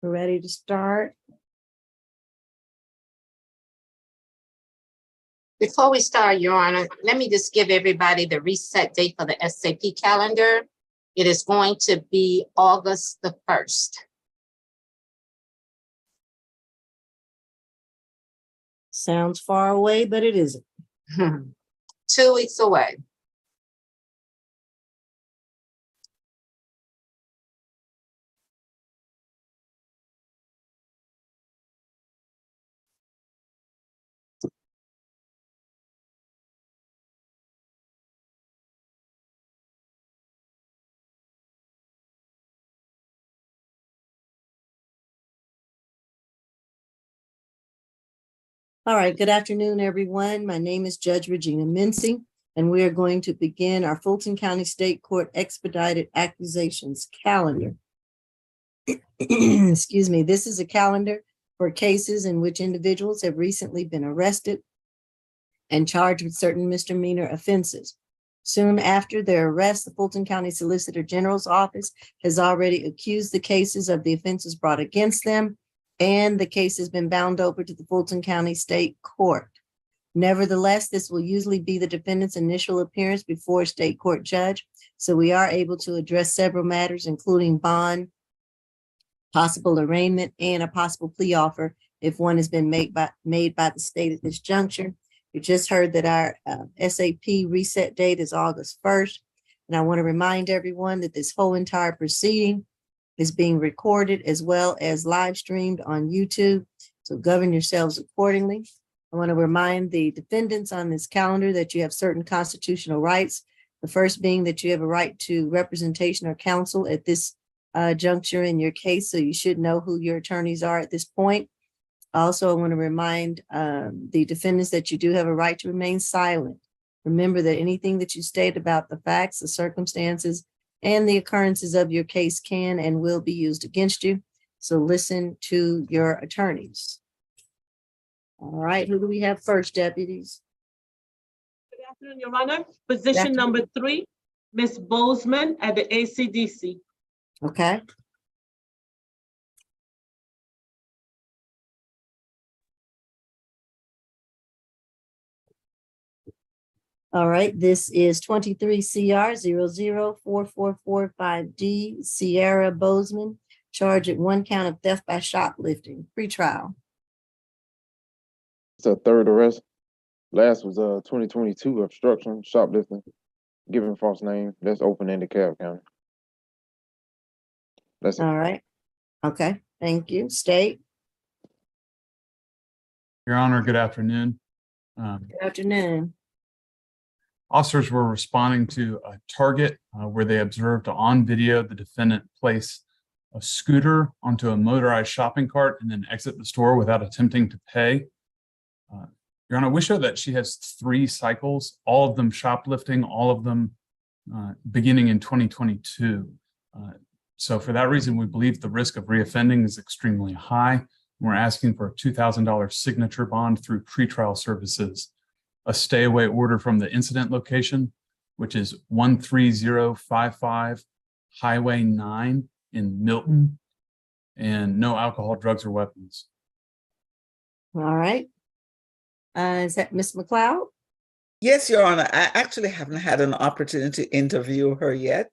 We're ready to start. Before we start, Your Honor, let me just give everybody the reset date for the SAP calendar. It is going to be August the 1st. Sounds far away, but it isn't. 2 weeks away. All right, good afternoon, everyone. My name is Judge Regina Mincy, and we are going to begin our Fulton County State Court Expedited Accusations calendar. Excuse me, this is a calendar for cases in which individuals have recently been arrested and charged with certain misdemeanor offenses. Soon after their arrest, the Fulton County Solicitor General's office has already accused the cases of the offenses brought against them, and the case has been bound over to the Fulton County State Court. Nevertheless, this will usually be the defendant's initial appearance before a state court judge, so we are able to address several matters, including bond, possible arraignment, and a possible plea offer if one has been made by the state at this juncture. You just heard that our SAP reset date is August 1st, and I want to remind everyone that this whole entire proceeding is being recorded as well as live streamed on YouTube, so govern yourselves accordingly. I want to remind the defendants on this calendar that you have certain constitutional rights. The first being that you have a right to representation or counsel at this juncture in your case, so you should know who your attorneys are at this point. Also, I want to remind the defendants that you do have a right to remain silent. Remember that anything that you state about the facts, the circumstances, and the occurrences of your case can and will be used against you. So listen to your attorneys. All right, who do we have first, deputies? Good afternoon, Your Honor. Position number 3, Ms. Bozeman at the ACDC. Okay. All right, this is 23 CR 004445D, Sierra Bozeman, charged at 1 count of theft by shoplifting, pretrial. It's a third arrest. Last was 2022 obstruction, shoplifting, giving false name. That's open in DeKalb County. That's it. All right. Okay, thank you. State. Your Honor, good afternoon. Good afternoon. Officers were responding to a target where they observed on video the defendant place a scooter onto a motorized shopping cart and then exit the store without attempting to pay. Your Honor, we show that she has 3 cycles, all of them shoplifting, all of them beginning in 2022. So for that reason, we believe the risk of reoffending is extremely high. We're asking for a $2,000 signature bond through pretrial services, a stay away order from the incident location, which is 13055 Highway 9 in Milton, and no alcohol, drugs, or weapons. All right. Is that Ms. McLeod? Yes, Your Honor. I actually haven't had an opportunity to interview her yet.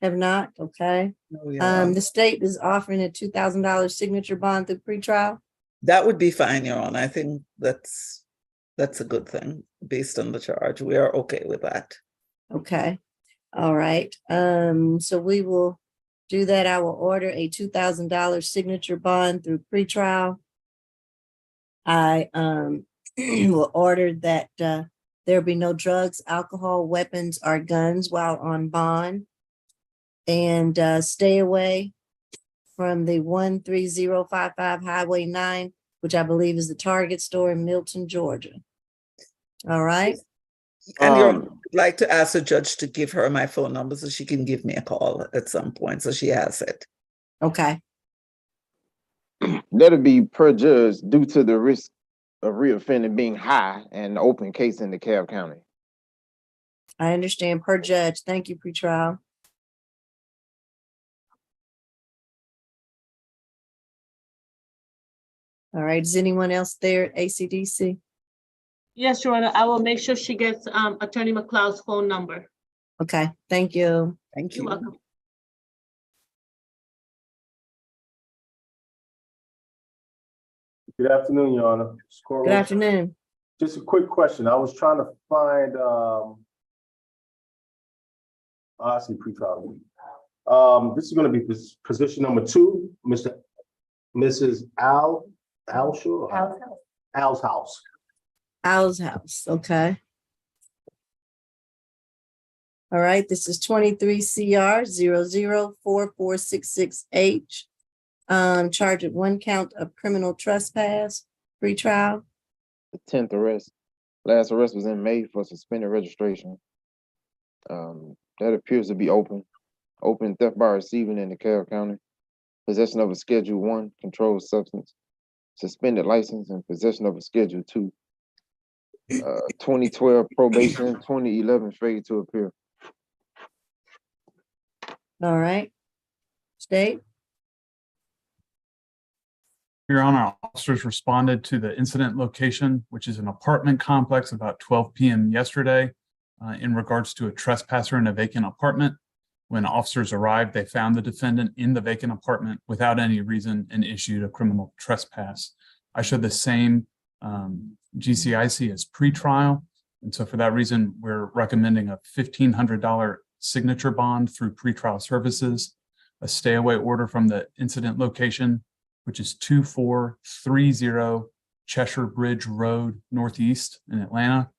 Have not? Okay. No, Your Honor. The state is offering a $2,000 signature bond through pretrial. That would be fine, Your Honor. I think that's a good thing based on the charge. We are okay with that. Okay. All right. So we will do that. I will order a $2,000 signature bond through pretrial. I will order that there be no drugs, alcohol, weapons, or guns while on bond, and stay away from the 13055 Highway 9, which I believe is the Target store in Milton, Georgia. All right. And Your Honor, I'd like to ask the judge to give her my phone number so she can give me a call at some point, so she has it. Okay. That'll be per judge due to the risk of reoffending being high and an open case in DeKalb County. I understand per judge. Thank you, pretrial. All right, is anyone else there at ACDC? Yes, Your Honor, I will make sure she gets Attorney McLeod's phone number. Okay, thank you. Thank You're you. welcome. Good afternoon, Your Honor. Good afternoon. Just a quick question. I was trying to find, I see pretrial. This is gonna be position number 2, Mrs. Al's house. Owl's house, okay. All right, this is 23 CR 004466H. Charged with 1 count of criminal trespass, pretrial. The 10th arrest. Last arrest was in May for suspended registration. That appears to be open. Open theft by receiving in DeKalb County. Possession of a Schedule 1 controlled substance. Suspended license and possession of a Schedule 2. 2012 probation, 2011 failure to appear. All right. State. Your Honor, officers responded to the incident location, which is an apartment complex about 12 p.m. yesterday, in regards to a trespasser in a vacant apartment. When officers arrived, they found the defendant in the vacant apartment without any reason and issued a criminal trespass. I showed the same GCIC as pretrial. And so for that reason, we're recommending a $1,500 signature bond through pretrial services, a stay away order from the incident location, which is 2430 Cheshire Bridge Road, Northeast in Atlanta,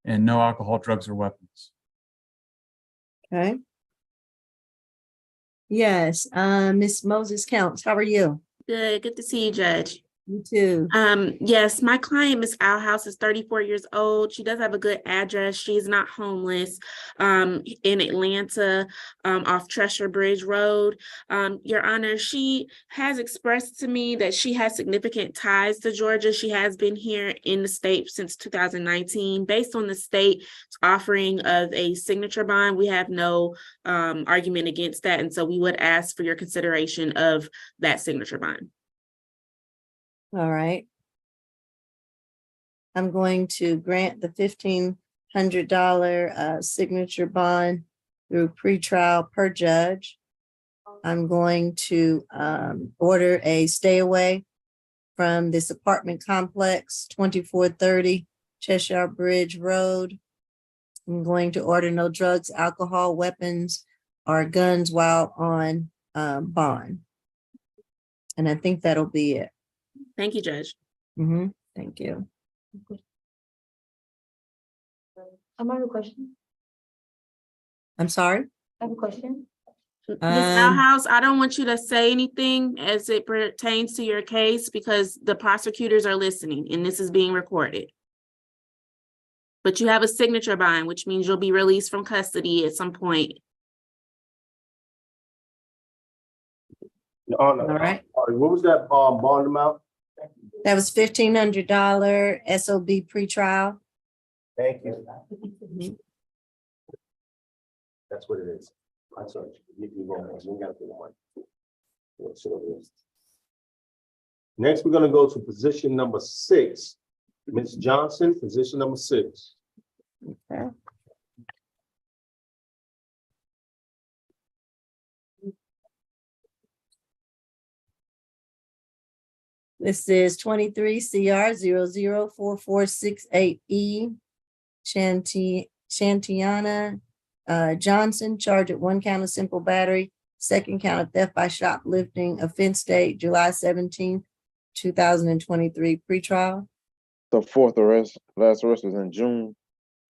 and no alcohol, drugs, or weapons. Okay. Yes, Miss Moses Counts, how are you? Good to see you, Judge. You too. Yes, my client, Miss Alhouse, is 34 years old. She does have a good address. She is not homeless, in Atlanta, off Cheshire Bridge Road. Your Honor, she has expressed to me that she has significant ties to Georgia. She has been here in the state since 2019. Based on the state's offering of a signature bond, we have no argument against that. And so we would ask for your consideration of that signature bond. All right. I'm going to grant the $1,500 signature bond through pretrial per judge. I'm going to order a stay away from this apartment complex, 2430 Cheshire Bridge Road. I'm going to order no drugs, alcohol, weapons, or guns while on bond. And I think that'll be it. Thank you, Judge. Thank you. I have a question. I'm sorry. I have a question. Ms. Alhouse, I don't want you to say anything as it pertains to your case because the prosecutors are listening and this is being recorded. But you have a signature bond, which means you'll be released from custody at some point. Your Honor, All right. what was that bond amount? That was $1,500 SOB pretrial. Thank you. That's what it is. I'm sorry. You gotta pay the money. What should it is? Next, we're gonna go to position number 6. Ms. Johnson, position number 6. Okay. This is 23 CR 004468E. Shantiana Johnson, charged at 1 count of simple battery, 2nd count of theft by shoplifting, offense date July 17th, 2023, pretrial. The 4th arrest. Last arrest was in June,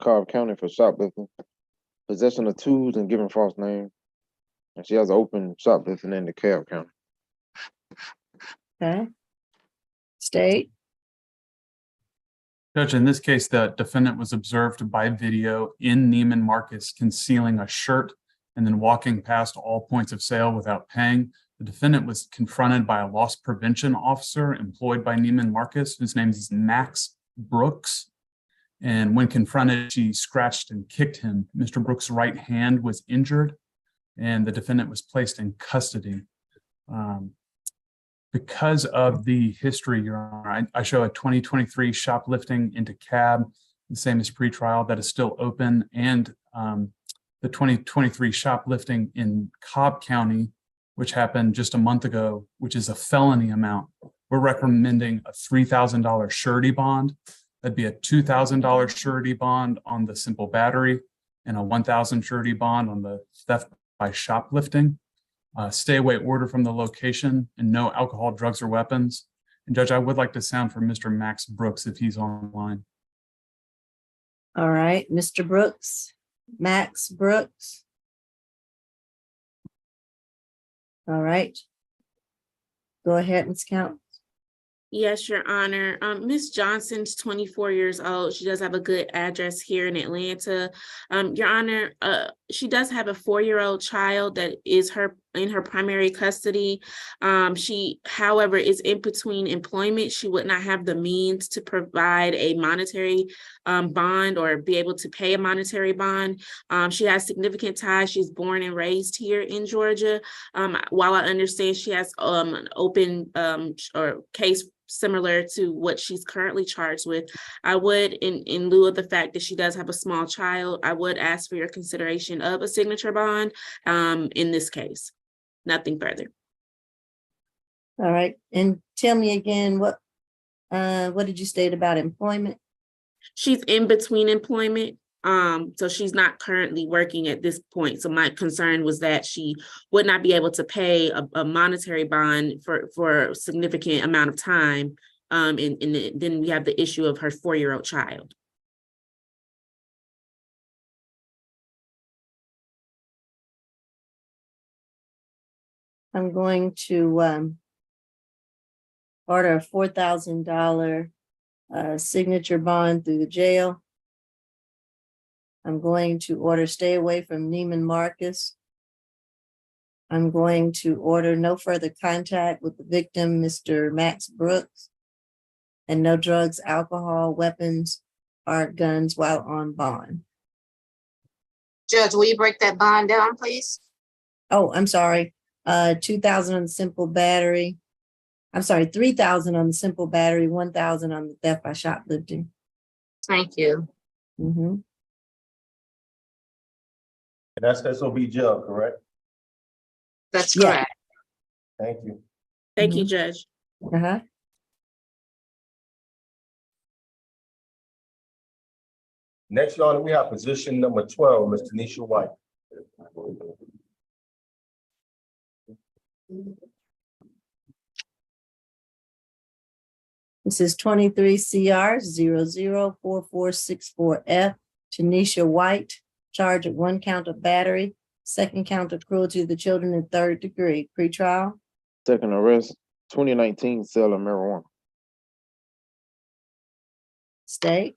Cobb County for shoplifting. Possession of tools and giving false name. And she has open shoplifting in DeKalb County. Okay. State. Judge, in this case, the defendant was observed by video in Neiman Marcus concealing a shirt and then walking past all points of sale without paying. The defendant was confronted by a loss prevention officer employed by Neiman Marcus, whose name is Max Brooks. And when confronted, she scratched and kicked him. Mr. Brooks' right hand was injured, and the defendant was placed in custody. Because of the history, Your Honor, I show a 2023 shoplifting into cab, the same as pretrial, that is still open, and the 2023 shoplifting in Cobb County, which happened just a month ago, which is a felony amount. We're recommending a $3,000 surety bond. That'd be a $2,000 surety bond on the simple battery and a $1,000 surety bond on the theft by shoplifting. Stay away order from the location and no alcohol, drugs, or weapons. And Judge, I would like to sound for Mr. Max Brooks if he's online. All right, Mr. Brooks, Max Brooks. All right. Go ahead, Ms. Count. Yes, Your Honor. Ms. Johnson's 24 years old. She does have a good address here in Atlanta. Your Honor, she does have a 4-year-old child that is in her primary custody. She, however, is in between employment. She would not have the means to provide a monetary bond or be able to pay a monetary bond. She has significant ties. She's born and raised here in Georgia. While I understand she has an open or case similar to what she's currently charged with, I would, in lieu of the fact that she does have a small child, I would ask for your consideration of a signature bond in this case. Nothing further. All right, and tell me again, what did you state about employment? She's in between employment. So she's not currently working at this point. So my concern was that she would not be able to pay a monetary bond for a significant amount of time. And then we have the issue of her 4-year-old child. I'm going to order a $4,000 signature bond through the jail. I'm going to order stay away from Neiman Marcus. I'm going to order no further contact with the victim, Mr. Max Brooks, and no drugs, alcohol, weapons, or guns while on bond. Judge, will you break that bond down, please? Oh, I'm sorry. 2,000 on the simple battery. I'm sorry, 3,000 on the simple battery, 1,000 on the theft by shoplifting. Thank you. Mm-hmm. And that's SOB jail, correct? That's Yeah. correct. Thank you. Thank you, Judge. Uh-huh. Next, Your Honor, we have position number 12, Ms. Tanisha White. This is 23 CR 004464F. Tanisha White, charged with 1 count of battery, 2nd count of cruelty to the children in 3rd degree. Pretrial. Second arrest, 2019 sale of marijuana. State.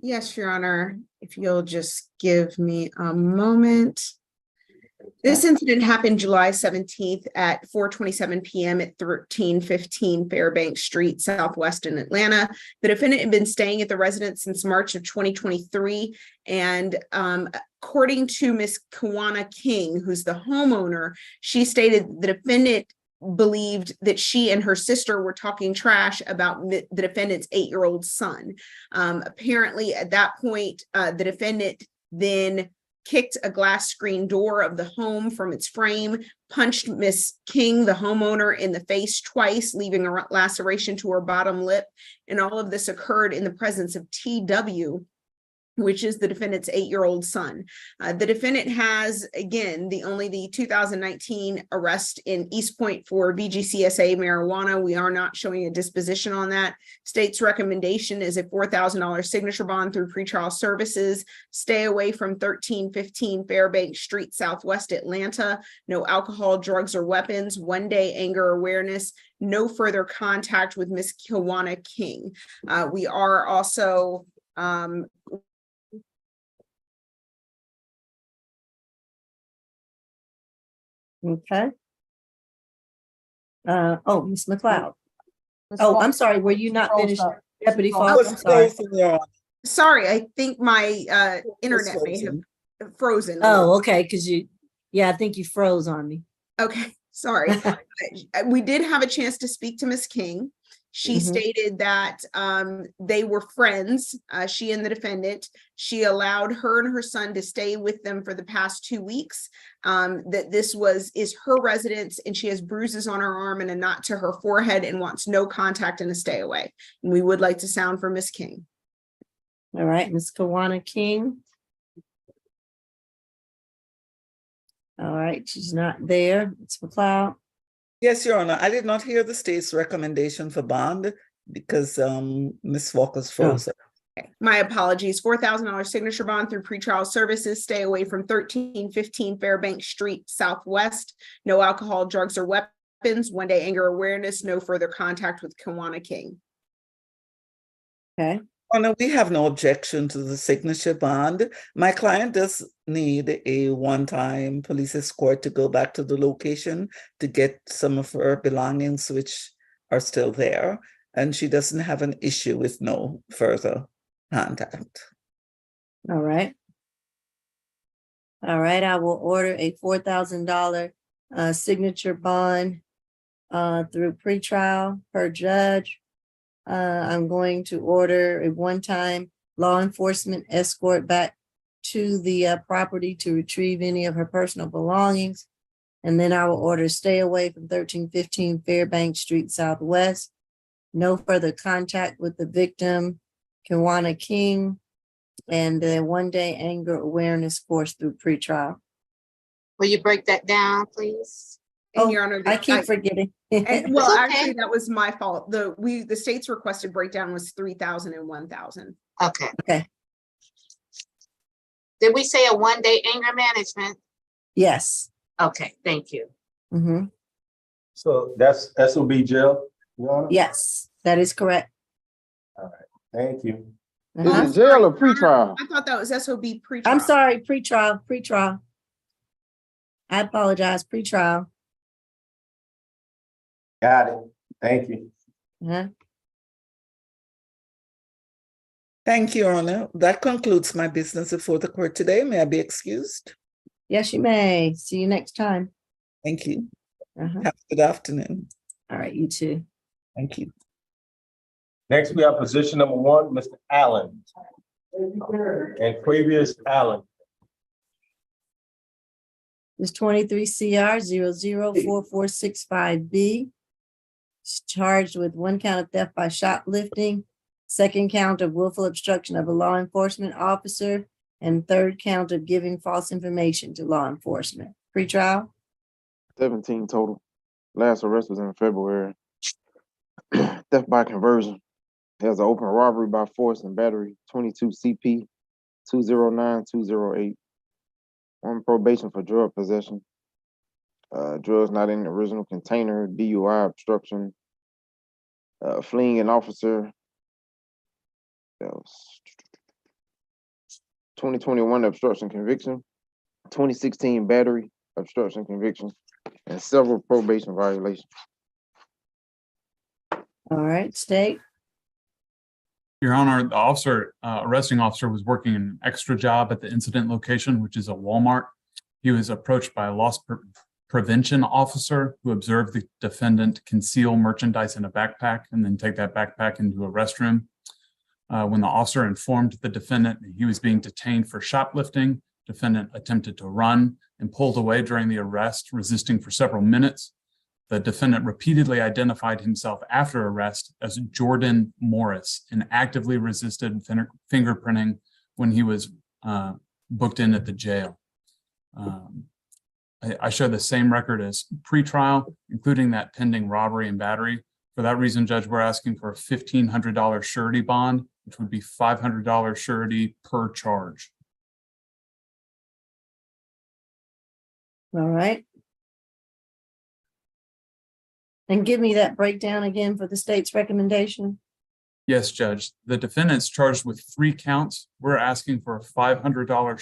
Yes, Your Honor, if you'll just give me a moment. This incident happened July 17th at 4:27 p.m. at 1315 Fairbanks Street, Southwest in Atlanta. The defendant had been staying at the residence since March of 2023. And according to Ms. Kawana King, who's the homeowner, she stated the defendant believed that she and her sister were talking trash about the defendant's 8-year-old son. Apparently, at that point, the defendant then kicked a glass screen door of the home from its frame, punched Miss King, the homeowner, in the face twice, leaving a laceration to her bottom lip. And all of this occurred in the presence of TW, which is the defendant's 8-year-old son. The defendant has, again, the 2019 arrest in East Point for VGCSA marijuana. We are not showing a disposition on that. State's recommendation is a $4,000 signature bond through pretrial services. Stay away from 1315 Fairbanks Street, Southwest Atlanta. No alcohol, drugs, or weapons. 1-day anger awareness. No further contact with Ms. Kawana King. We are also Okay. Ms. McLeod. Oh, I'm sorry, were you not finished? Deputy I Falk, was I'm sorry. frozen, Your Honor. Sorry, I think my internet may have frozen. Oh, okay, because I think you froze on me. Okay, sorry. We did have a chance to speak to Ms. King. She Mhm. stated that they were friends, she and the defendant. She allowed her and her son to stay with them for the past 2 weeks. That this is her residence, and she has bruises on her arm and a knot to her forehead and wants no contact and a stay away. And we would like to sound for Ms. King. All right, Ms. Kawana King. All right, she's not there. Ms. McLeod. Yes, Your Honor. I did not hear the state's recommendation for bond because Ms. Walker's frozen. Okay, my apologies. $4,000 signature bond through pretrial services. Stay away from 1315 Fairbank Street Southwest. No alcohol, drugs, or weapons. 1 day anger awareness. No further contact with Kawana King. Okay, Oh, no, we have no objection to the signature bond. My client does need a one-time police escort to go back to the location to get some of her belongings, which are still there. And she doesn't have an issue with no further contact. all right. All right, I will order a $4,000 signature bond through pretrial per judge. I'm going to order a one-time law enforcement escort back to the property to retrieve any of her personal belongings. And then I will order stay away from 1315 Fairbank Street Southwest. No further contact with the victim, Kawana King, and the 1 day anger awareness course through pretrial. Will you break that down, please? And Oh, Your Honor, I keep forgetting. and, well, It's okay. actually, that was my fault. The state's requested breakdown was 3,000 and 1,000. Okay. Okay, Did we say a 1 day anger management? yes. Okay, thank you. Mhm. So that's SOB jail, Your Honor? Yes, that is correct. Thank you. Uh-huh. I'm Is it jail or sorry, Your Honor, pretrial? I thought that was SOB pretrial. I'm sorry, pretrial. I apologize, pretrial. Got it. Thank you. Uh-huh. Thank you, Your Honor. That concludes my business before the court today. May I be excused? Yes, you may. See you next time. Thank you. Uh-huh. Have a good afternoon. All right, you too. Thank you. Next, we have position number 1, Mr. Allen. And previous Allen. This 23 CR 004465B. She's charged with 1 count of theft by shoplifting, 2nd count of willful obstruction of a law enforcement officer, and 3rd count of giving false information to law enforcement. Pretrial? 17 total. Last arrest was in February. Theft by conversion. There's an open robbery by force and battery, 22 CP 209208. On probation for drug possession. Drugs not in the original container, DUI obstruction, fleeing an officer. That was 2021 obstruction conviction, 2016 battery obstruction conviction, and several probation violations. All right, state. Your Honor, the arresting officer was working an extra job at the incident location, which is a Walmart. He was approached by a loss prevention officer who observed the defendant conceal merchandise in a backpack and then take that backpack into a restroom. When the officer informed the defendant that he was being detained for shoplifting, defendant attempted to run and pulled away during the arrest, resisting for several minutes. The defendant repeatedly identified himself after arrest as Jordan Morris and actively resisted fingerprinting when he was booked in at the jail. I show the same record as pretrial, including that pending robbery and battery. For that reason, Judge, we're asking for a $1,500 surety bond, which would be $500 surety per charge. All right. And give me that breakdown again for the state's recommendation. Yes, Judge. The defendant's charged with 3 counts. We're asking for a $500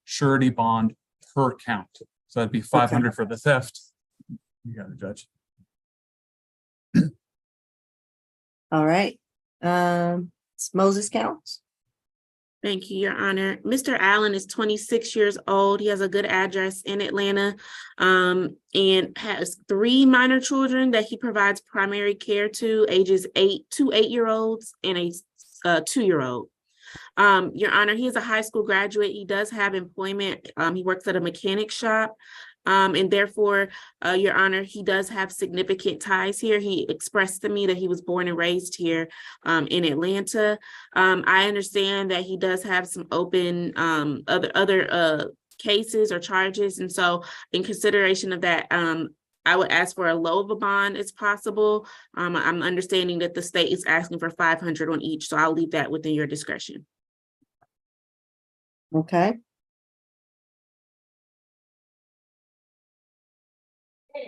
surety bond per count. So that'd be $500 for the theft. You got it, Judge. All right. Moses counts. Thank you, Your Honor. Mr. Allen is 26 years old. He has a good address in Atlanta, and has 3 minor children that he provides primary care to, ages 2 8-year-olds and a 2-year-old. Your Honor, he is a high school graduate. He does have employment. He works at a mechanic shop. And therefore, Your Honor, he does have significant ties here. He expressed to me that he was born and raised here in Atlanta. I understand that he does have some open other cases or charges. And so in consideration of that, I would ask for a low of a bond as possible. I'm understanding that the state is asking for 500 on each, so I'll leave that within your discretion. Okay.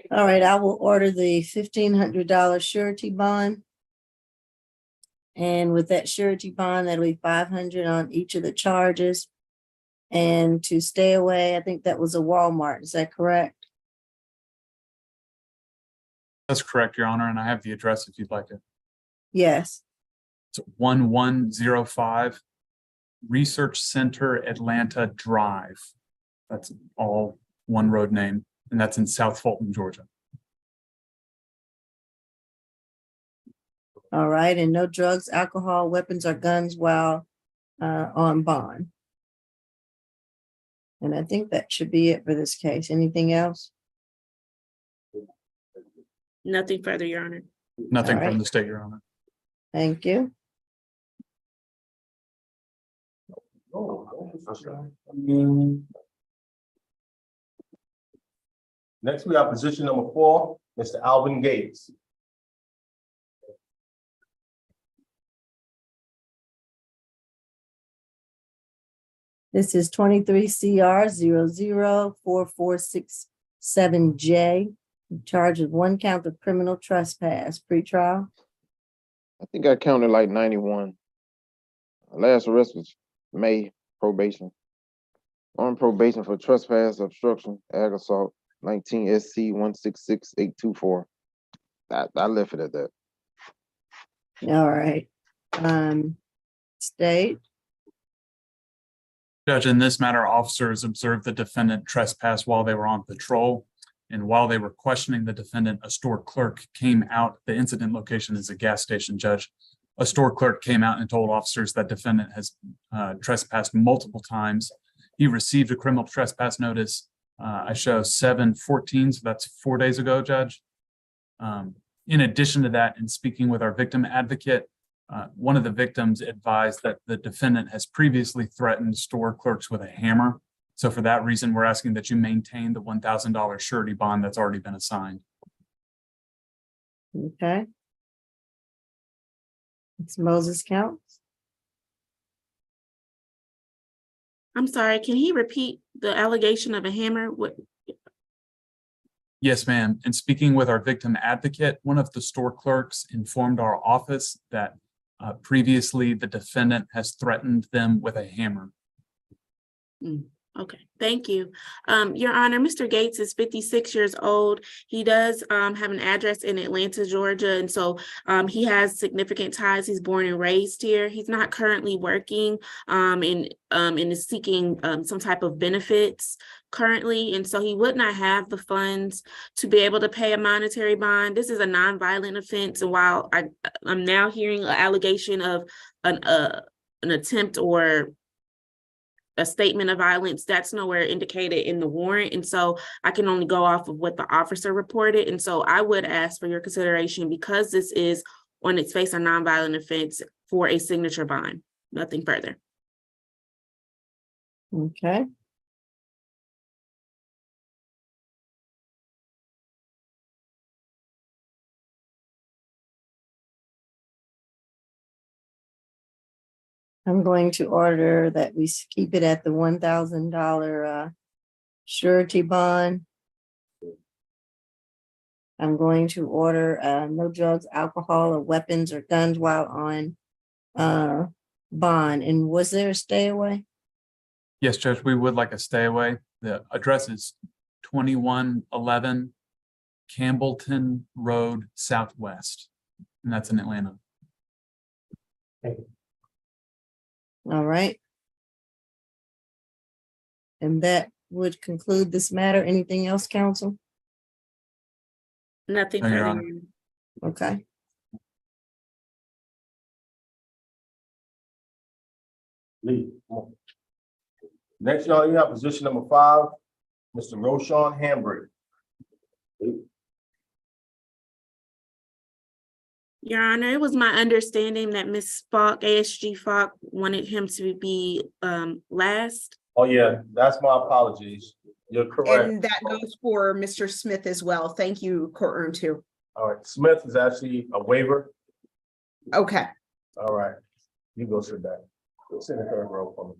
All right, I will order the $1,500 surety bond. And with that surety bond, that'll be 500 on each of the charges. And to stay away, I think that was a Walmart. Is that correct? That's correct, Your Honor, and I have the address if you'd like it. Yes. It's 1105 Research Center Atlanta Drive. That's all one road name, and that's in South Fulton, Georgia. All right, and no drugs, alcohol, weapons, or guns while on bond. And I think that should be it for this case. Anything else? Nothing further, Your Honor. Nothing All right. from the state, Your Honor. Thank you. Next, we have position number 4, Mr. Alvin Gates. This is 23 CR 004467J. Charged with 1 count of criminal trespass, pretrial. I think I counted like 91. Last arrest was May, probation. On probation for trespass, obstruction, ag assault, 19 SC 166824. I left it at that. All right. State. Judge, in this matter, officers observed the defendant trespass while they were on patrol. And while they were questioning the defendant, a store clerk came out. The incident location is a gas station, Judge. A store clerk came out and told officers that defendant has trespassed multiple times. He received a criminal trespass notice. I show 7/14, so that's 4 days ago, Judge. In addition to that, in speaking with our victim advocate, one of the victims advised that the defendant has previously threatened store clerks with a hammer. So for that reason, we're asking that you maintain the $1,000 surety bond that's already been assigned. Okay. It's Moses counts. I'm sorry, can he repeat the allegation of a hammer? What? Yes, ma'am. In speaking with our victim advocate, one of the store clerks informed our office that previously the defendant has threatened them with a hammer. Okay, thank you. Your Honor, Mr. Gates is 56 years old. He does have an address in Atlanta, Georgia, and so he has significant ties. He's born and raised here. He's not currently working and is seeking some type of benefits currently, and so he would not have the funds to be able to pay a monetary bond. This is a nonviolent offense, and while I'm now hearing an allegation of an attempt or a statement of violence, that's nowhere indicated in the warrant. And so I can only go off of what the officer reported. And so I would ask for your consideration, because this is on its face a nonviolent offense, for a signature bond. Nothing further. Okay. I'm going to order that we keep it at the $1,000 surety bond. I'm going to order no drugs, alcohol, or weapons or guns while on bond. And was there a stay away? Yes, Judge, we would like a stay away. The address is 2111 Campbellton Road Southwest, and that's in Atlanta. Thank you. All right. And that would conclude this matter. Anything else, council? Nothing No, Your further. Honor. Your Honor. Okay. Lee, come on. Next, y'all, you have position number 5, Mr. Roshan Hambrick. Your Honor, it was my understanding that Ms. Falk, ASG Falk, wanted him to be last. Oh, yeah, that's my apologies. You're correct. And that goes for Mr. Smith as well. Thank you, courtroom two. All right, Smith is actually a waiver. Okay. All right, you go sit down. Sit in the third row for me.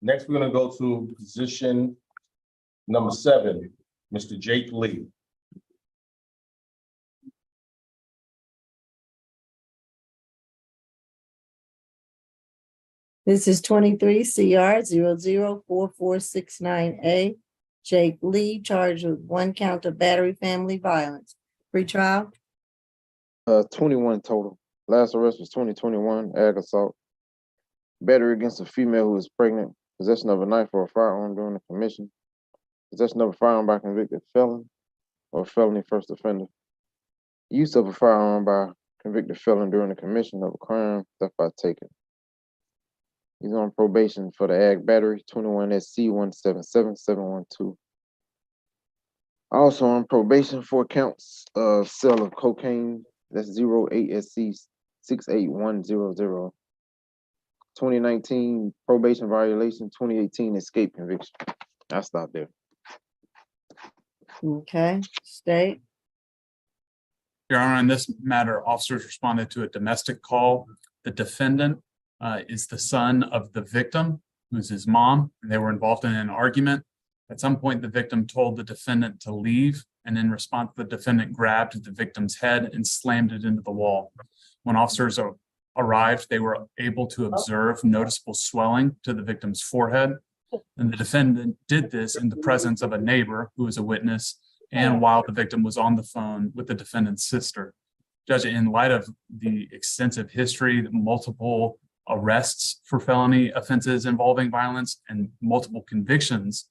Next, we're gonna go to position number 7, Mr. Jake Lee. This is 23 CR 004469A. Jake Lee charged with 1 count of battery family violence. Pretrial. 21 total. Last arrest was 2021, ag assault. Battery against a female who was pregnant, possession of a knife or a firearm during the commission, possession of a firearm by a convicted felon or felony first offender, use of a firearm by a convicted felon during the commission of a crime, theft by taking. He's on probation for the ag battery, 21 SC 177712. Also on probation for counts of sale of cocaine, that's 08 SC 68100. 2019 probation violation, 2018 escape conviction. I stopped there. Okay, state. Your Honor, in this matter, officers responded to a domestic call. The defendant is the son of the victim, who's his mom, and they were involved in an argument. At some point, the victim told the defendant to leave, and in response, the defendant grabbed the victim's head and slammed it into the wall. When officers arrived, they were able to observe noticeable swelling to the victim's forehead, and the defendant did this in the presence of a neighbor who was a witness, and while the victim was on the phone with the defendant's sister. Judge, in light of the extensive history, multiple arrests for felony offenses involving violence and multiple convictions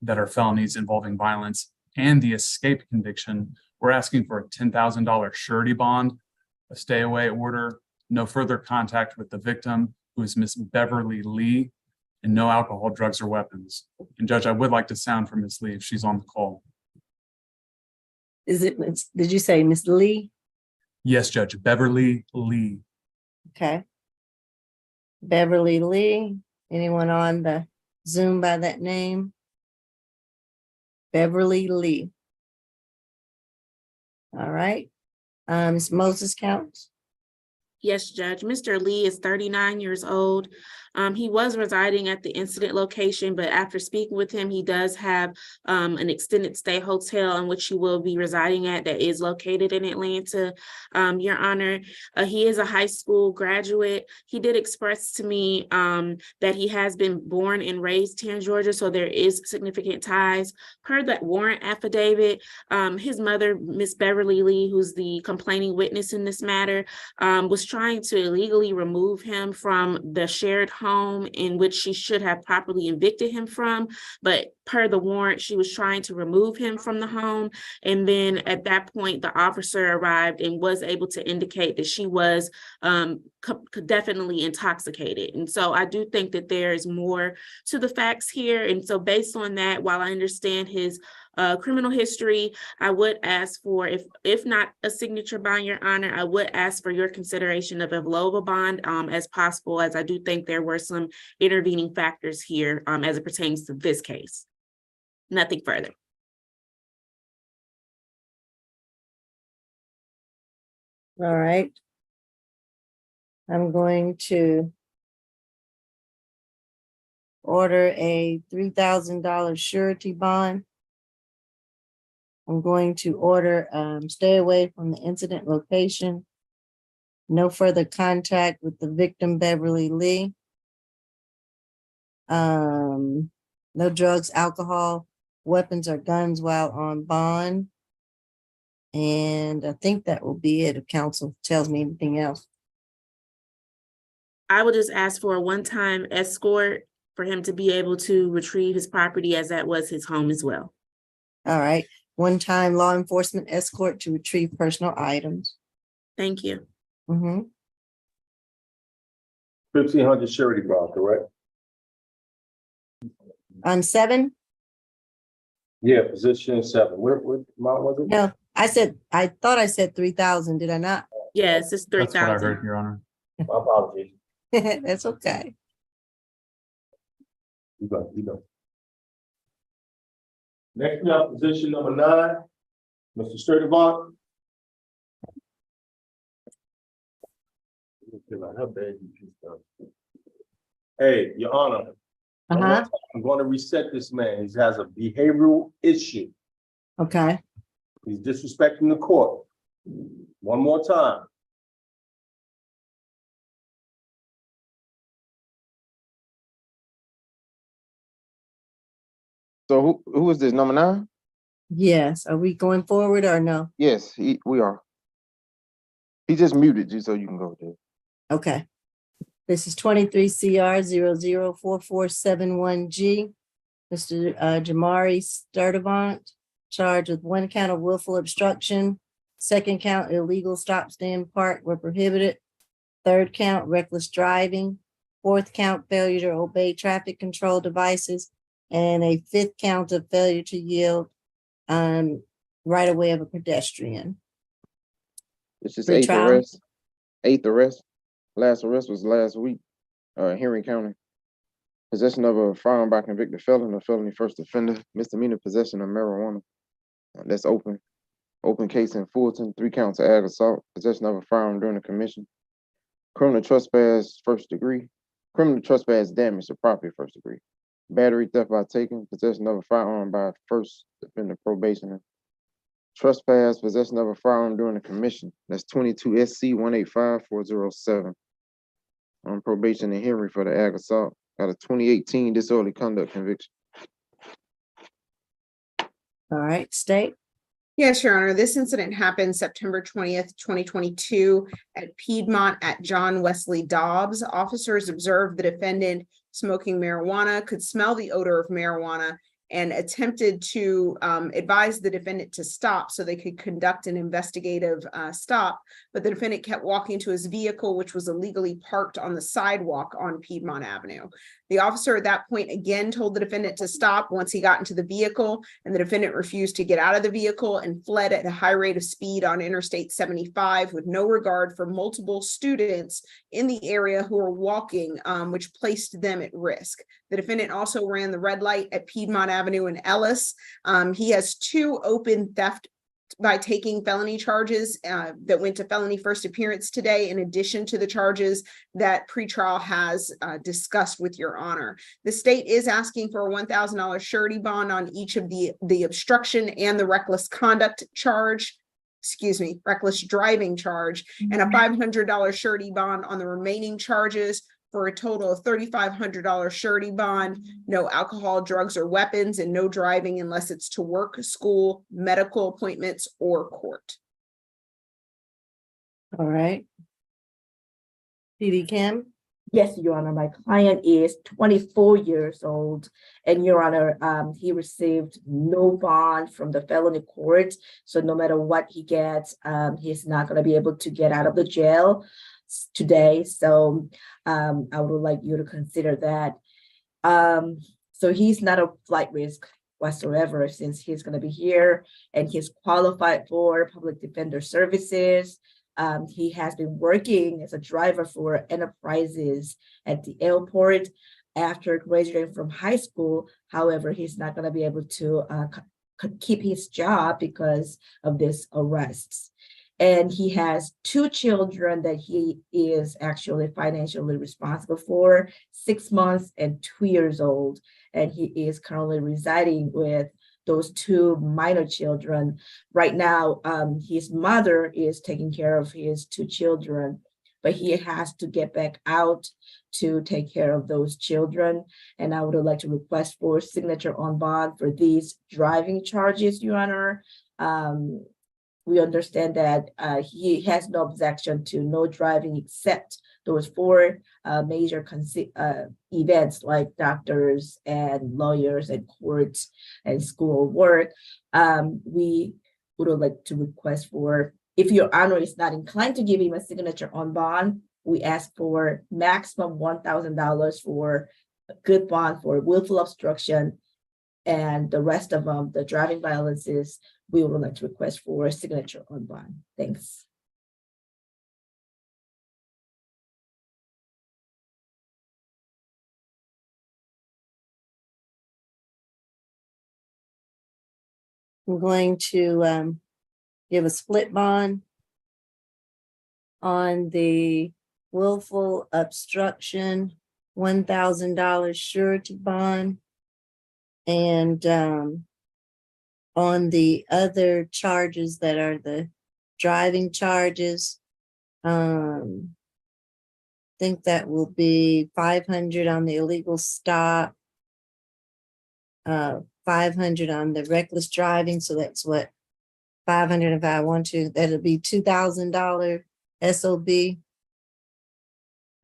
that are felonies involving violence, and the escape conviction, we're asking for a $10,000 surety bond, a stay away order, no further contact with the victim, who is Miss Beverly Lee, and no alcohol, drugs, or weapons. And Judge, I would like to sound for Miss Lee if she's on the call. Is it, did you say Miss Lee? Yes, Judge, Beverly Lee. Okay. Beverly Lee, anyone on the Zoom by that name? Beverly Lee. All right. Ms. Moses counts. Yes, Judge. Mr. Lee is 39 years old. He was residing at the incident location, but after speaking with him, he does have an extended stay hotel in which he will be residing at that is located in Atlanta. Your Honor, he is a high school graduate. He did express to me that he has been born and raised here in Georgia, so there is significant ties. Per that warrant affidavit, his mother, Miss Beverly Lee, who's the complaining witness in this matter, was trying to illegally remove him from the shared home in which she should have properly evicted him from. But per the warrant, she was trying to remove him from the home. And then at that point, the officer arrived and was able to indicate that she was definitely intoxicated. And so I do think that there is more to the facts here. And so based on that, while I understand his criminal history, I would ask for, if not a signature bond, Your Honor, I would ask for your consideration of a lower bond as possible, as I do think there were some intervening factors here as it pertains to this case. Nothing further. All right. I'm going to order a $3,000 surety bond. I'm going to order stay away from the incident location. No further contact with the victim, Beverly Lee. No drugs, alcohol, weapons, or guns while on bond. And I think that will be it if council tells me anything else. I would just ask for a one-time escort for him to be able to retrieve his property, as that was his home as well. All right, one-time law enforcement escort to retrieve personal items. Thank you. Mhm. 1,500 surety bond, correct? On 7, Yeah, position 7. What amount was it? no, I thought I said 3,000, did I not? Yes, it's That's what I 3,000. heard, Your Honor. My apologies. That's okay. You go, you go. Next we have position number 9, Mr. Sturtevant. Hey, Your Honor. one more Uh-huh, time, I'm going to reset this man. He has a behavioral issue. okay. He's disrespecting the court. One more time. So who is this, number 9? Yes, are we going forward or no? Yes, we are. He just muted you, so you can go there. Okay. This is 23 CR 004471G. Mr. Jamari Sturtevant, charged with 1 count of willful obstruction, 2nd count illegal stop stand park where prohibited, 3rd count reckless driving, 4th count failure to obey traffic control devices, and a 5th count of failure to yield right away of a pedestrian. This is Pre-trial. 8th arrest. 8th arrest. Last arrest was last week, Henry County. Possession of a firearm by convicted felon or felony first offender, misdemeanor possession of marijuana. That's open. Open case in Fulton, 3 counts of ag assault, possession of a firearm during the commission. Criminal trespass first degree. Criminal trespass damage to property first degree. Battery theft by taking, possession of a firearm by first offender probationer. Trespass, possession of a firearm during the commission. That's 22 SC 185407. On probation in Henry for the ag assault. Got a 2018 disorderly conduct conviction. All right, state. Yes, Your Honor, this incident happened September 20th, 2022 at Piedmont at John Wesley Dobbs. Officers observed the defendant smoking marijuana, could smell the odor of marijuana, and attempted to advise the defendant to stop so they could conduct an investigative stop. But the defendant kept walking to his vehicle, which was illegally parked on the sidewalk on Piedmont Avenue. The officer at that point again told the defendant to stop once he got into the vehicle, and the defendant refused to get out of the vehicle and fled at a high rate of speed on Interstate 75 with no regard for multiple students in the area who were walking, which placed them at risk. The defendant also ran the red light at Piedmont Avenue in Ellis. He has 2 open theft by taking felony charges that went to felony first appearance today, in addition to the charges that pretrial has discussed with Your Honor. The state is asking for a $1,000 surety bond on each of the obstruction and the reckless conduct charge. Reckless driving charge, and a $500 surety bond on the remaining charges, for a total of $3,500 surety bond, no alcohol, drugs, or weapons, and no driving unless it's to work, school, medical appointments, or court. All right. PD Kim. Yes, Your Honor, my client is 24 years old, and Your Honor, he received no bond from the felony court. So no matter what he gets, he's not going to be able to get out of the jail today. So I would like you to consider that. So he's not a flight risk whatsoever, since he's going to be here and he's qualified for public defender services. He has been working as a driver for enterprises at the airport after graduating from high school. However, he's not going to be able to keep his job because of this arrests. And he has 2 children that he is actually financially responsible for, 6 months and 2 years old. And he is currently residing with those 2 minor children. Right now, his mother is taking care of his 2 children, but he has to get back out to take care of those children. And I would like to request for signature on bond for these driving charges, Your Honor. we understand that he has no objection to no driving except those four major events like doctors and lawyers and courts and school work. We would like to request for, if your honor is not inclined to give him a signature on bond, we ask for maximum $1,000 for a good bond for willful obstruction, and the rest of them, the driving violences, we would like to request for a signature on bond. Thanks. I'm going to give a split bond on the willful obstruction, $1,000 surety bond. And on the other charges that are the driving charges, think that will be 500 on the illegal stop, 500 on the reckless driving. So that's what 500 if I want to, that'll be $2,000 SOB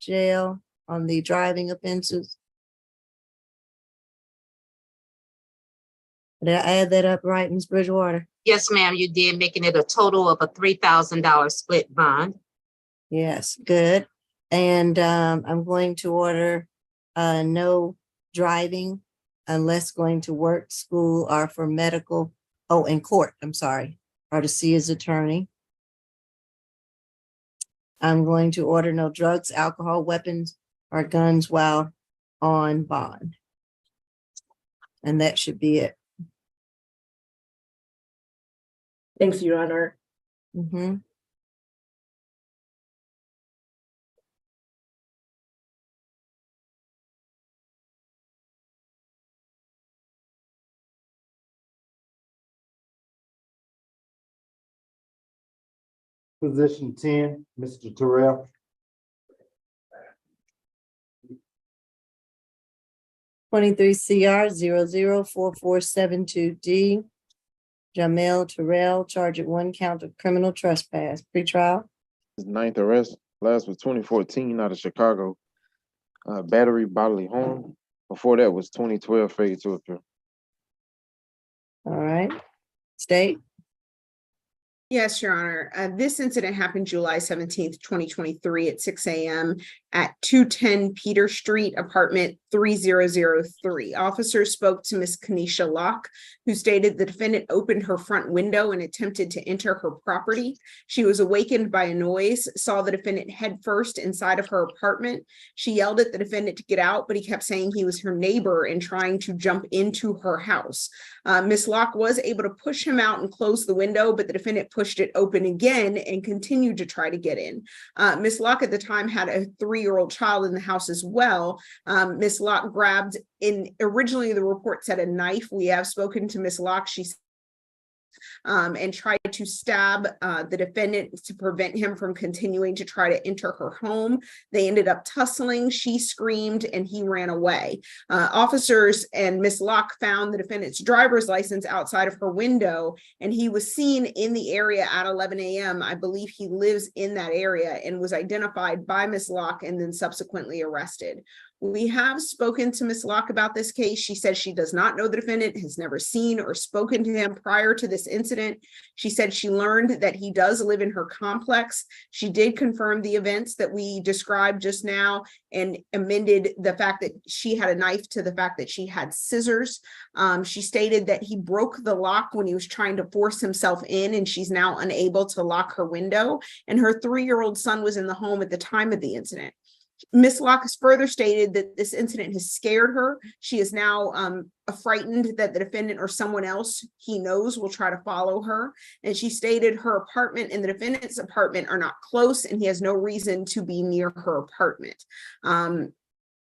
jail on the driving offenses. Did I add that up right, Ms. Bridgewater? Yes, ma'am, you did, making it a total of a $3,000 split bond. Yes, good. And I'm going to order no driving unless going to work, school, or for medical, oh, in court, I'm sorry, or to see his attorney. I'm going to order no drugs, alcohol, weapons, or guns while on bond. And that should be it. Thanks, Your Honor. Mm-hmm. Position 10, Mr. Terrell. '23 CR 004472D. Jamel Terrell, charged at 1 count of criminal trespass, pretrial. His ninth arrest, last was 2014 out of Chicago. Battery, bodily harm. Before that was 2012 failure to appear. All right. State. Yes, Your Honor. This incident happened July 17th, 2023 at 6 a.m. at 210 Peter Street, apartment 3003. Officers spoke to Ms. Kenesha Locke, who stated the defendant opened her front window and attempted to enter her property. She was awakened by a noise, saw the defendant head first inside of her apartment. She yelled at the defendant to get out, but he kept saying he was her neighbor and trying to jump into her house. Ms. Locke was able to push him out and close the window, but the defendant pushed it open again and continued to try to get in. Ms. Locke at the time had a 3-year-old child in the house as well. Ms. Locke grabbed, originally the report said a knife. We have spoken to Ms. Locke. She and tried to stab the defendant to prevent him from continuing to try to enter her home. They ended up tussling. She screamed and he ran away. Officers and Ms. Locke found the defendant's driver's license outside of her window, and he was seen in the area at 11 a.m. I believe he lives in that area and was identified by Ms. Locke and then subsequently arrested. We have spoken to Ms. Locke about this case. She said she does not know the defendant, has never seen or spoken to him prior to this incident. She said she learned that he does live in her complex. She did confirm the events that we described just now and amended the fact that she had a knife to the fact that she had scissors. She stated that he broke the lock when he was trying to force himself in, and she's now unable to lock her window. And her 3-year-old son was in the home at the time of the incident. Ms. Locke has further stated that this incident has scared her. She is now frightened that the defendant or someone else he knows will try to follow her. And she stated her apartment and the defendant's apartment are not close, and he has no reason to be near her apartment.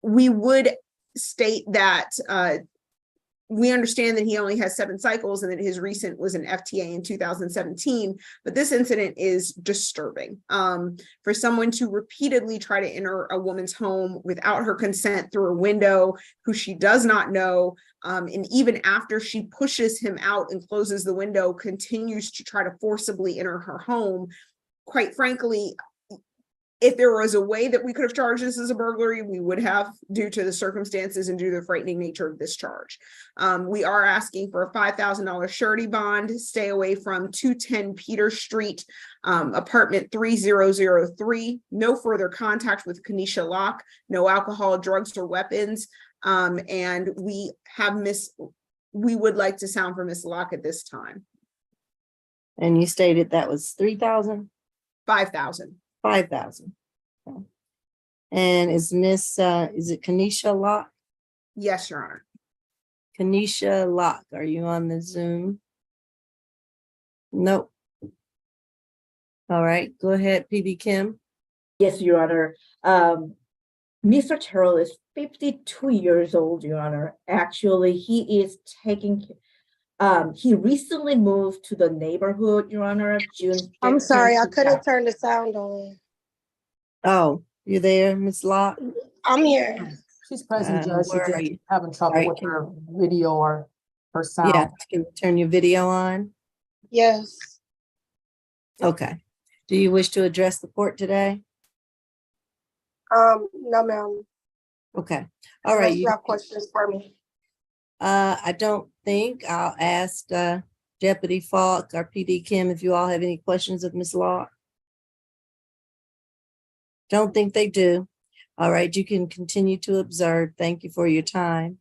We would state that we understand that he only has 7 cycles and that his recent was an FTA in 2017, but this incident is disturbing. For someone to repeatedly try to enter a woman's home without her consent through a window, who she does not know, and even after she pushes him out and closes the window, continues to try to forcibly enter her home. Quite frankly, if there was a way that we could have charged this as a burglary, we would have, due to the circumstances and due to the frightening nature of this charge. We are asking for a $5,000 surety bond, stay away from 210 Peter Street, apartment 3003, no further contact with Kenesha Locke, no alcohol, drugs, or weapons. And we would like to sound for Miss Locke at this time. And you stated that was 3,000? 5,000. 5,000. Okay. And is it Kenesha Locke? Yes, Your Honor. Kenesha Locke, are you on the Zoom? Nope. All right, go ahead, PB Kim. Yes, Your Honor. Mr. Terrell is 52 years old, Your Honor. Actually, he is he recently moved to the neighborhood, Your Honor, June 15th. I'm sorry, I couldn't turn the sound on. Oh, you there, Ms. Locke? I'm here. She's present, Judge. She's Where are just you? having trouble Right, with can- her video or her sound. Yeah, can you turn your video on? Yes. Okay. Do you wish to address the court today? No, ma'am. Okay, all right. Unless you have questions for me. I don't think. I'll ask Deputy Falk or PD Kim if you all have any questions of Ms. Locke. Don't think they do. All right, you can continue to observe. Thank you for your time.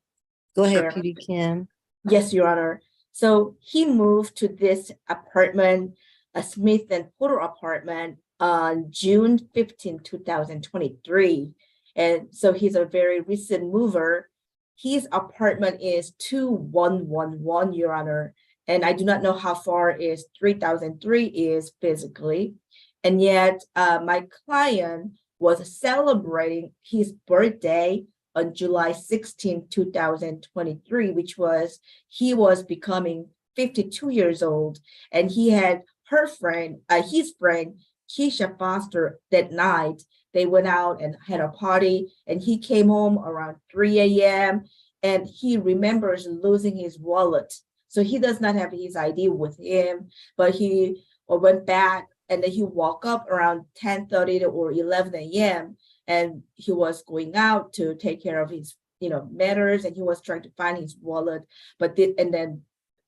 Go ahead, Sure. PD Kim. Yes, Your Honor. So he moved to this apartment, a Smith and Porter apartment, on June 15, 2023. And so he's a very recent mover. His apartment is 2111, Your Honor. And I do not know how far is 3003 is physically. And yet my client was celebrating his birthday on July 16, 2023, which was, he was becoming 52 years old. And he had his friend, Keisha Foster, that night. They went out and had a party, and he came home around 3 a.m. and he remembers losing his wallet. So he does not have his ID with him, but he went back, and then he woke up around 10:30 or 11 a.m. and he was going out to take care of his, matters, and he was trying to find his wallet, and then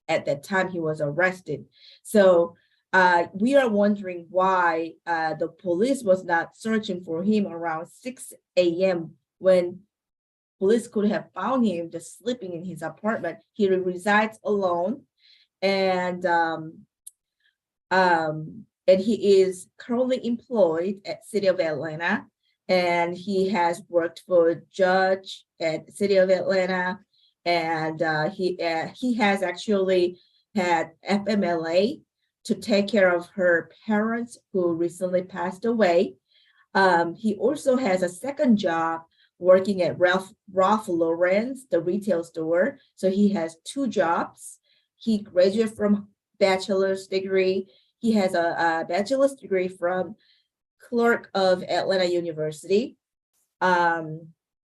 at that time he was arrested. So we are wondering why the police was not searching for him around 6 a.m. when police could have found him just sleeping in his apartment. He resides alone, and he is currently employed at City of Atlanta, and he has worked for a judge at City of Atlanta, and he has actually had FMLA to take care of her parents who recently passed away. He also has a second job working at Ralph Lauren's, the retail store. So he has 2 jobs. He graduated from bachelor's degree. He has a bachelor's degree from Clark of Atlanta University.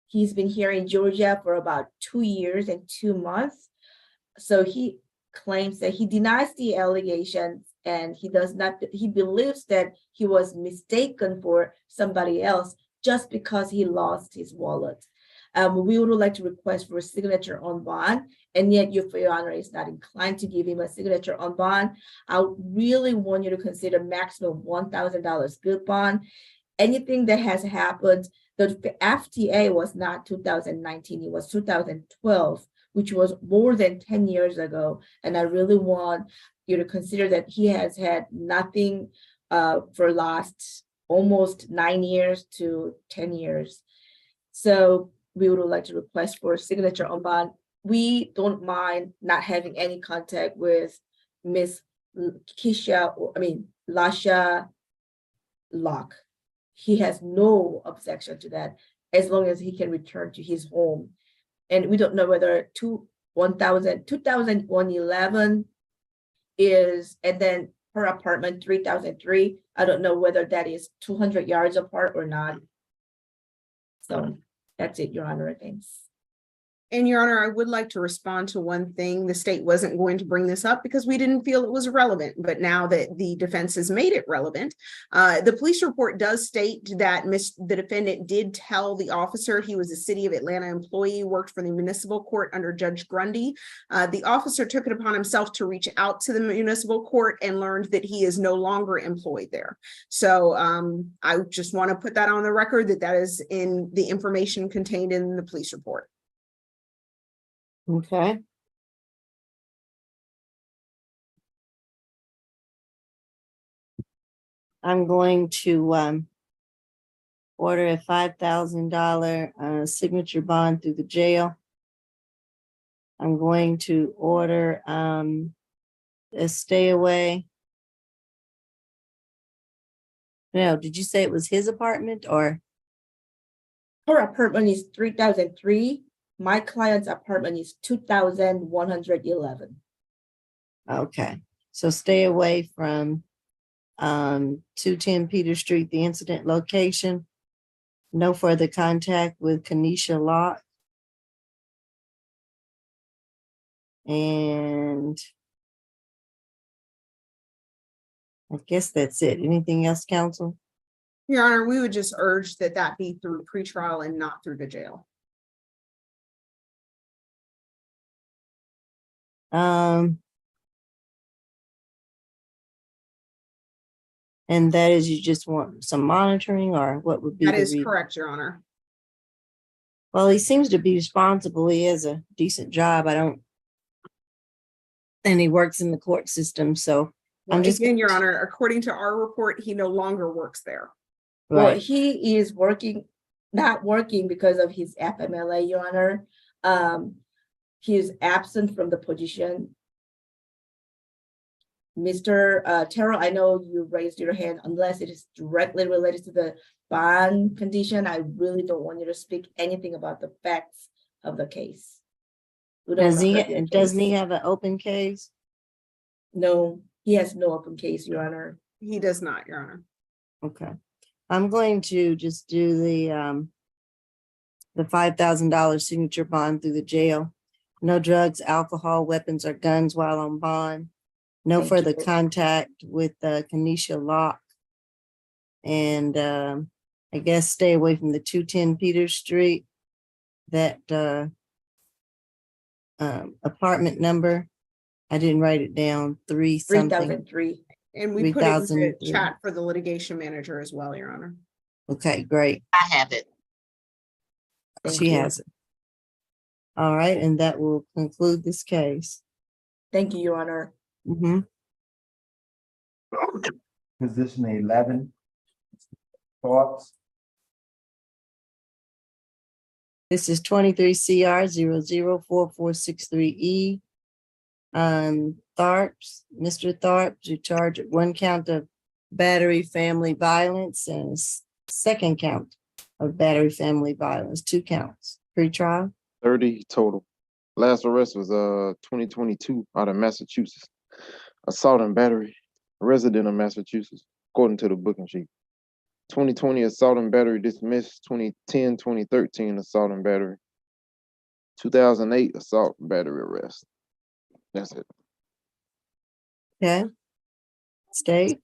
He's been here in Georgia for about 2 years and 2 months. So he claims that he denies the allegations, and he believes that he was mistaken for somebody else just because he lost his wallet. We would like to request for a signature on bond, and yet Your Honor is not inclined to give him a signature on bond. I really want you to consider maximum $1,000 good bond. Anything that has happened, the FTA was not 2019, it was 2012, which was more than 10 years ago. And I really want you to consider that he has had nothing for last almost 9 years to 10 years. So we would like to request for a signature on bond. We don't mind not having any contact with Miss Lasha Locke. He has no objection to that as long as he can return to his home. And we don't know whether 2,111 is, and then her apartment 3,003. I don't know whether that is 200 yards apart or not. So that's it, Your Honor, thanks. And Your Honor, I would like to respond to one thing. The state wasn't going to bring this up because we didn't feel it was relevant, but now that the defense has made it relevant, the police report does state that the defendant did tell the officer he was a City of Atlanta employee, worked for the municipal court under Judge Grundy. The officer took it upon himself to reach out to the municipal court and learned that he is no longer employed there. So I just want to put that on the record that is in the information contained in the police report. Okay. I'm going to order a $5,000 signature bond through the jail. I'm going to order a stay away. No, did you say it was his apartment or? Her apartment is 3,003. My client's apartment is 2,111. Okay, so stay away from 210 Peter Street, the incident location. No further contact with Kenesha Locke. And I guess that's it. Anything else, counsel? Your Honor, we would just urge that that be through pretrial and not through the jail. And that is, you just want some monitoring, or what would be That the is reason? correct, Your Honor. Well, he seems to be responsible. He has a decent job. And he works in the court system, so Well, I'm just. again, Your Honor, according to our report, he no longer works there. Well, Right, he is not working because of his FMLA, Your Honor. He is absent from the position. Mr. Terrell, I know you raised your hand. Unless it is directly related to the bond condition, I really don't want you to speak anything about the facts of the case. We don't doesn't wanna hurt your he case. have an open case? No, he has no open case, Your Honor. He does not, Your Honor. Okay, I'm going to just do the $5,000 signature bond through the jail. No drugs, alcohol, weapons, or guns while on bond. No Thank further you. contact with Kenesha Locke. And I guess stay away from the 210 Peter Street. That apartment number, I didn't write it down, 3 something. 3,003. And we put it in the 3,003. chat for the litigation manager as well, Your Honor. Okay, great. I have it. Thank She you. has it. All right, and that will conclude this case. Thank you, Your Honor. Mhm. Position 11. Thoughts? This is 23 CR 004463E. Tharps, Mr. Tharps, you charge 1 count of battery family violence and second count of battery family violence, 2 counts. Pre-trial. 30 total. Last arrest was 2022 out of Massachusetts. Assault and battery, resident of Massachusetts, according to the booking sheet. 2020 assault and battery dismissed. 2010, 2013 assault and battery. 2008 assault and battery arrest. That's it. Okay. State.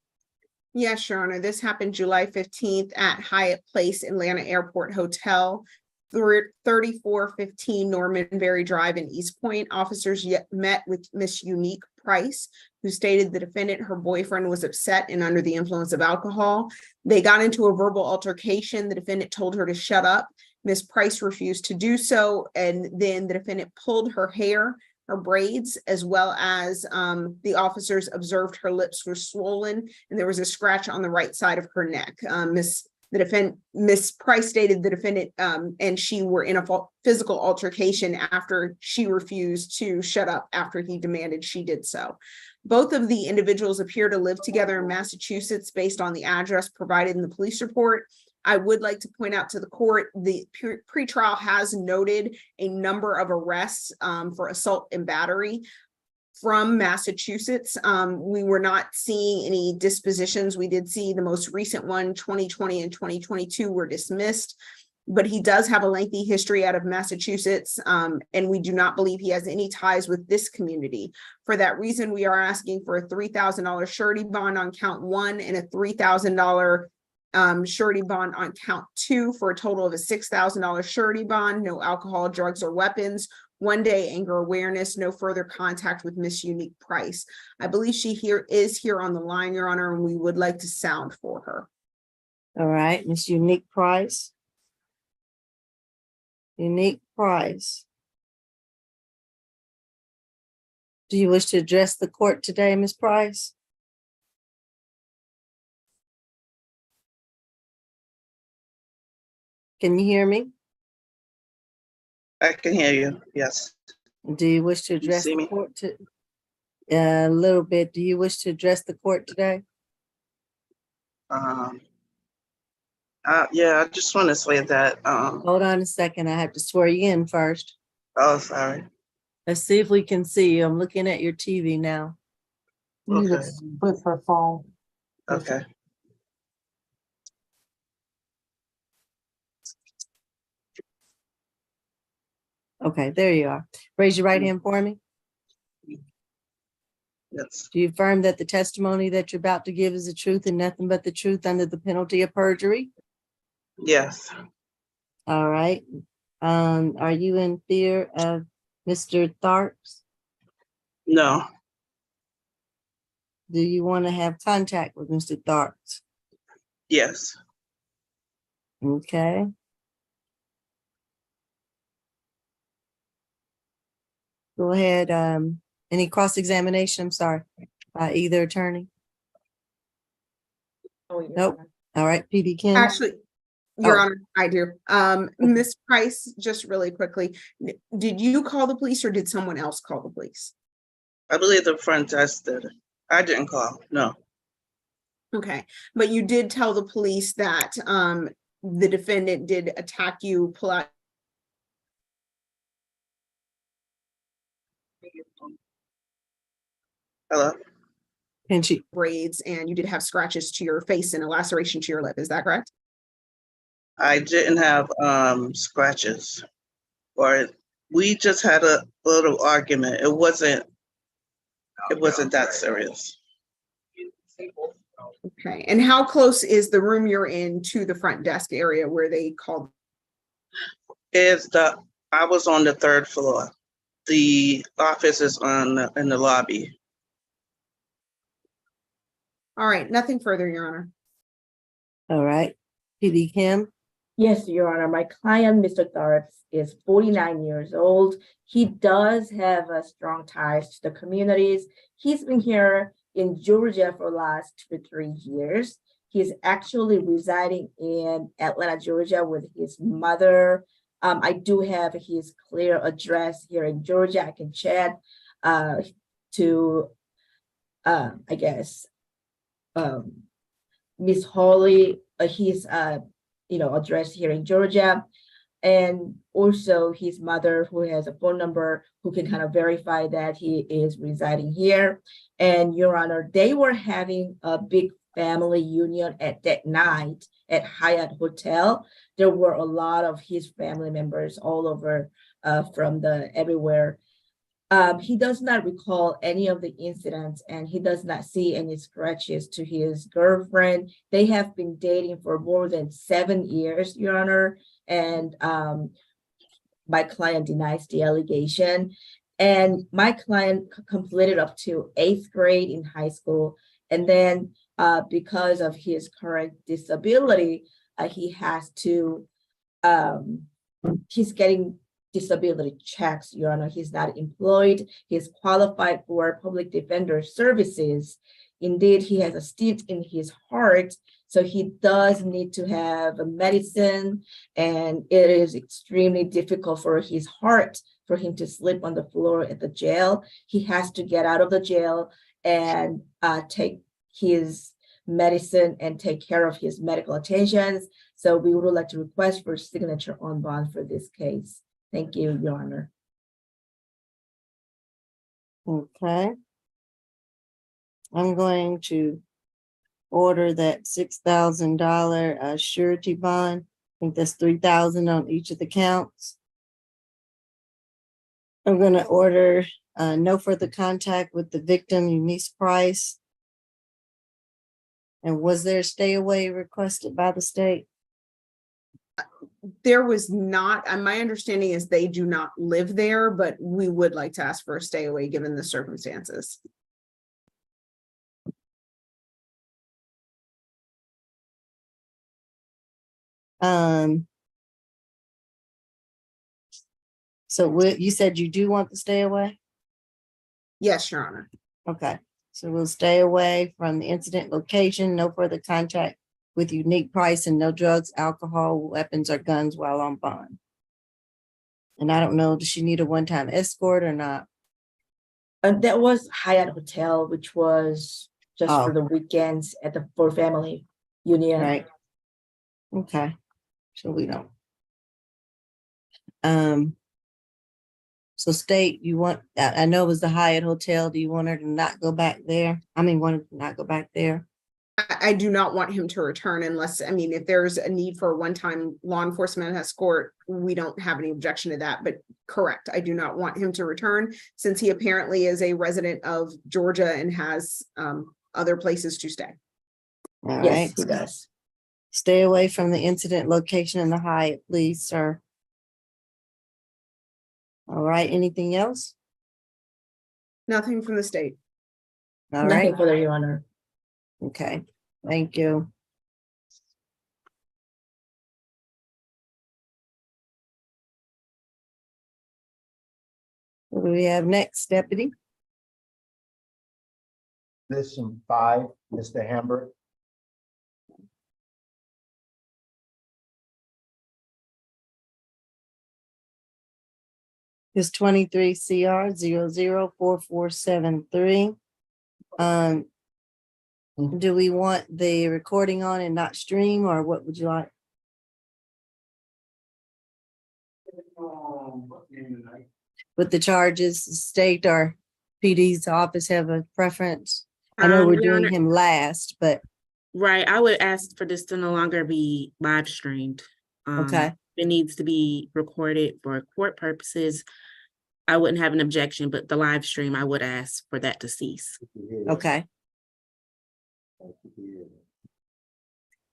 Yes, Your Honor. This happened July 15th at Hyatt Place Atlanta Airport Hotel, 3415 Norman Berry Drive in East Point. Officers met with Miss Unique Price, who stated the defendant, her boyfriend, was upset and under the influence of alcohol. They got into a verbal altercation. The defendant told her to shut up. Miss Price refused to do so, and then the defendant pulled her hair, her braids, as well as the officers observed her lips were swollen and there was a scratch on the right side of her neck. Miss Price stated the defendant and she were in a physical altercation after she refused to shut up after he demanded she did so. Both of the individuals appear to live together in Massachusetts based on the address provided in the police report. I would like to point out to the court, the pretrial has noted a number of arrests for assault and battery from Massachusetts. We were not seeing any dispositions. We did see the most recent one, 2020 and 2022 were dismissed, but he does have a lengthy history out of Massachusetts, and we do not believe he has any ties with this community. For that reason, we are asking for a $3,000 surety bond on count 1 and a $3,000 surety bond on count 2 for a total of a $6,000 surety bond, no alcohol, drugs, or weapons, 1 day anger awareness, no further contact with Miss Unique Price. I believe she is here on the line, Your Honor, and we would like to sound for her. All right, Miss Unique Price. Unique Price. Do you wish to address the court today, Ms. Price? Can you hear me? I can hear you, yes. Do you wish to address see the me? court to a little bit? Do you wish to address the court today? Yeah, I just want to say that, Hold on a second. I have to swear you in first. oh, sorry. Let's see if we can see you. I'm looking at your TV now. You need Okay. to flip her phone. Okay. Okay, there you are. Raise your right hand for me. Yes, Do you affirm that the testimony that you're about to give is the truth and nothing but the truth under the penalty of perjury? yes, All right. Are you in fear of Mr. Tharps? no, Do you want to have contact with Mr. Tharps? yes. Okay. Go ahead. Any cross-examination? I'm sorry, by either attorney? Oh, Your Nope. Honor. All right, PD Kim. Actually, Your Oh. Honor, I do. Miss Price, just really quickly, did you call the police or did someone else call the police? I believe the front desk did. I didn't call, no. Okay, but you did tell the police that the defendant did attack you, pull out Hello? Can she? braids and you did have scratches to your face and a laceration to your lip. Is that correct? I didn't have scratches, or we just had a little argument. It wasn't that serious. Okay, and how close is the room you're in to the front desk area where they called? I was on the 3rd floor. The office is in the lobby. All right, nothing further, Your Honor. All right, PD Kim. Yes, Your Honor. My client, Mr. Tharps, is 49 years old. He does have a strong ties to the communities. He's been here in Georgia for the last 2 to 3 years. He's actually residing in Atlanta, Georgia with his mother. I do have his clear address here in Georgia. I can chat to, I guess, Miss Hawley, his address here in Georgia, and also his mother, who has a phone number, who can kind of verify that he is residing here. And Your Honor, they were having a big family union at that night at Hyatt Hotel. There were a lot of his family members all over from everywhere. He does not recall any of the incidents and he does not see any scratches to his girlfriend. They have been dating for more than 7 years, Your Honor, and my client denies the allegation. And my client completed up to 8th grade in high school. And then because of his current disability, he has to, he's getting disability checks, Your Honor. He's not employed. He's qualified for public defender services. Indeed, he has a stint in his heart, so he does need to have a medicine, and it is extremely difficult for his heart for him to sleep on the floor at the jail. He has to get out of the jail and take his medicine and take care of his medical attentions. So we would like to request for signature on bond for this case. Thank you, Your Honor. Okay. I'm going to order that $6,000 surety bond. I think that's $3,000 on each of the counts. I'm gonna order no further contact with the victim, Eunice Price. And was there a stay away requested by the state? There was not, and my understanding is they do not live there, but we would like to ask for a stay away given the circumstances. So you said you do want to stay away? Yes, Your Honor. Okay, so we'll stay away from the incident location, no further contact with Unique Price, and no drugs, alcohol, weapons, or guns while on bond. And I don't know, does she need a one-time escort or not? That was Hyatt Hotel, which was just for Oh. the weekends at the for family union. Right. Okay, so we don't. So state, you want, I know it was the Hyatt Hotel. Do you want her to not go back there? I mean, want her to not go back there? I do not want him to return unless, I mean, if there's a need for a one-time law enforcement escort, we don't have any objection to that, but correct, I do not want him to return since he apparently is a resident of Georgia and has other places to stay. All Yes, right. he does. Stay away from the incident location in the Hyatt, please, sir. All right, anything else? Nothing from the state. All Nothing right, further, Your Honor. okay, thank you. What do we have next, Deputy? Position 5, Mr. Hamburg. It's 23 CR 004473. Do we want the recording on and not stream, or what would you like? With the charges, the state or PD's office have a preference? I know we're Your doing Honor, him last, but right, I would ask for this to no longer be live streamed. okay, It needs to be recorded for court purposes. I wouldn't have an objection, but the live stream, I would ask for that to cease. okay.